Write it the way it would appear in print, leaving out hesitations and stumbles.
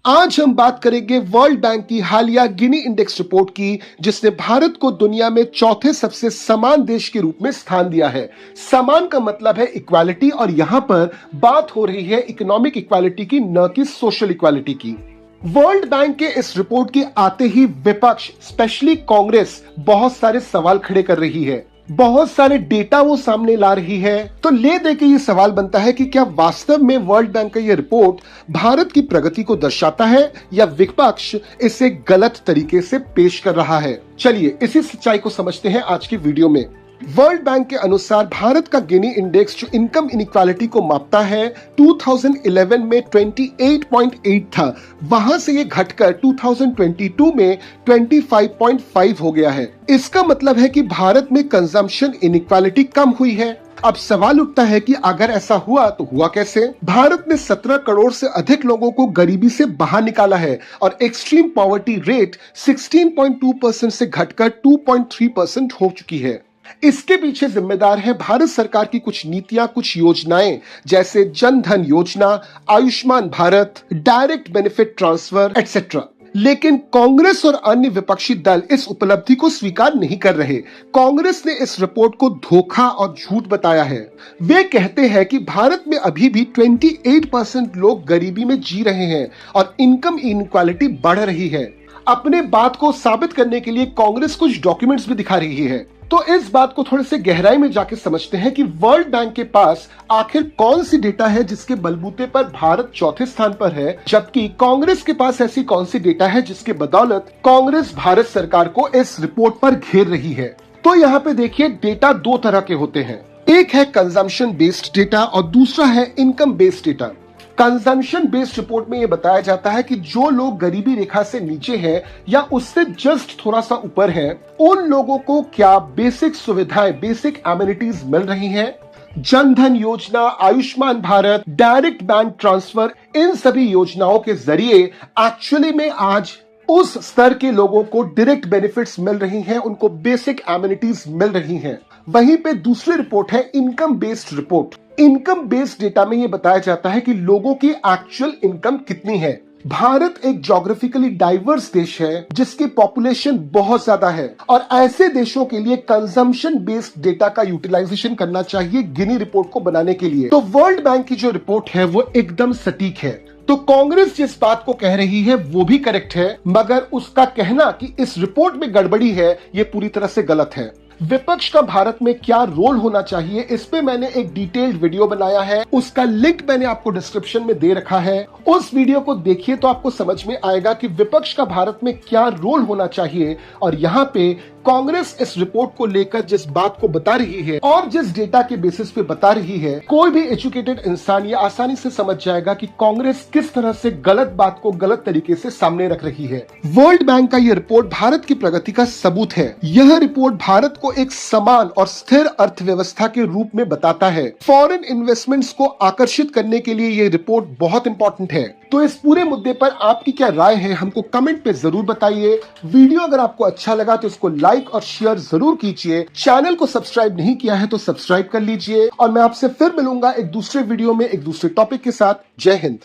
आज हम बात करेंगे वर्ल्ड बैंक की हालिया गिनी इंडेक्स रिपोर्ट की, जिसने भारत को दुनिया में चौथे सबसे समान देश के रूप में स्थान दिया है। समान का मतलब है इक्वालिटी, और यहां पर बात हो रही है इकोनॉमिक इक्वालिटी की, न कि सोशल इक्वालिटी की। वर्ल्ड बैंक के इस रिपोर्ट के आते ही विपक्ष, स्पेशली कांग्रेस, बहुत सारे सवाल खड़े कर रही है, बहुत सारे डेटा वो सामने ला रही है। तो ले दे के ये सवाल बनता है कि क्या वास्तव में वर्ल्ड बैंक का ये रिपोर्ट भारत की प्रगति को दर्शाता है, या विपक्ष इसे गलत तरीके से पेश कर रहा है। चलिए इसी सच्चाई को समझते हैं आज की वीडियो में। वर्ल्ड बैंक के अनुसार भारत का गिनी इंडेक्स जो इनकम इनइक्वालिटी को मापता है, 2011 में 28.8 था, वहां से ये घटकर 2022 में 25.5 हो गया है। इसका मतलब है कि भारत में कंजम्पशन इनइक्वालिटी कम हुई है। अब सवाल उठता है कि अगर ऐसा हुआ तो हुआ कैसे। भारत ने 17 करोड़ से अधिक लोगों को गरीबी से बाहर निकाला है, और एक्सट्रीम पॉवर्टी रेट 16.2% से घटकर 2.3% हो चुकी है। इसके पीछे जिम्मेदार है भारत सरकार की कुछ नीतियां, कुछ योजनाएं, जैसे जन Dhan Yojana, Ayushman Bharat, direct benefit transfer etcetera. लेकिन कांग्रेस और अन्य विपक्षी दल इस उपलब्धि को स्वीकार नहीं कर रहे। कांग्रेस ने इस रिपोर्ट को धोखा और झूठ बताया है। वे कहते हैं कि भारत में अभी भी 28% लोग गरीबी में जी रहे हैं और इनकम इनइक्वालिटी बढ़ रही है। अपने बात को साबित करने के लिए कांग्रेस कुछ डॉक्यूमेंट्स भी दिखा रही है। तो इस बात को थोड़े से गहराई में जाके समझते हैं कि वर्ल्ड बैंक के पास आखिर कौन सी डेटा है जिसके बलबूते पर भारत चौथे स्थान पर है, जबकि कांग्रेस के पास ऐसी कौन सी डेटा है जिसके बदौलत कांग्रेस भारत सरकार को इस रिपोर्ट पर घेर रही है। तो यहाँ पे देखिए, डेटा दो तरह के होते हैं। एक है कंजम्पशन बेस्ड डेटा और दूसरा है income based data. Consumption based report में यह बताया जाता है कि जो लोग गरीबी रेखा से नीचे हैं या उससे जस्ट थोड़ा सा ऊपर हैं, उन लोगों को क्या बेसिक सुविधाएं, बेसिक एमिनिटीज मिल रही हैं। Jan Dhan Yojana, Ayushman Bharat, direct bank transfer, इन सभी योजनाओं के जरिए एक्चुअली में आज उस स्तर के लोगों को डायरेक्ट बेनिफिट्स मिल रही हैं, उनको बेसिक एमिनिटीज मिल रही हैं। वहीं पे दूसरी रिपोर्ट है income based report. Income based data में यह बताया जाता है कि लोगों की एक्चुअल इनकम कितनी है। भारत एक ज्योग्राफिकली डाइवर्स देश है जिसकी पॉपुलेशन बहुत ज्यादा है, और ऐसे देशों के लिए कंजम्पशन बेस्ड डेटा का यूटिलाइजेशन करना चाहिए गिनी रिपोर्ट को बनाने के लिए। तो वर्ल्ड बैंक की जो रिपोर्ट है वो एकदम सटीक है। तो कांग्रेस जिस बात को कह रही है वो भी करेक्ट है, मगर उसका कहना कि इस रिपोर्ट में गड़बड़ी है, ये पूरी तरह से गलत है। विपक्ष का भारत में क्या रोल होना चाहिए, इस पे मैंने एक डिटेल्ड वीडियो बनाया है, उसका लिंक मैंने आपको डिस्क्रिप्शन में दे रखा है। उस वीडियो को देखिए तो आपको समझ में आएगा कि विपक्ष का भारत में क्या रोल होना चाहिए। और यहाँ पे कांग्रेस इस रिपोर्ट को लेकर जिस बात को बता रही है और जिस डेटा के बेसिस पे बता रही है, कोई भी एजुकेटेड इंसान ये आसानी से समझ जाएगा कि कांग्रेस किस तरह से गलत बात को गलत तरीके से सामने रख रही है। वर्ल्ड बैंक का ये रिपोर्ट भारत की प्रगति का सबूत है। यह रिपोर्ट भारत को एक समान और स्थिर अर्थव्यवस्था के रूप में बताता है। फॉरेन इन्वेस्टमेंट्स को आकर्षित करने के लिए ये रिपोर्ट बहुत इंपॉर्टेंट है। तो इस पूरे मुद्दे पर आपकी क्या राय है, हमको कमेंट पे जरूर बताइए। वीडियो अगर आपको अच्छा लगा तो इसको लाइक और शेयर जरूर कीजिए। चैनल को सब्सक्राइब नहीं किया है तो सब्सक्राइब कर लीजिए, और मैं आपसे फिर मिलूंगा एक दूसरे वीडियो में एक दूसरे टॉपिक के साथ। जय हिंद।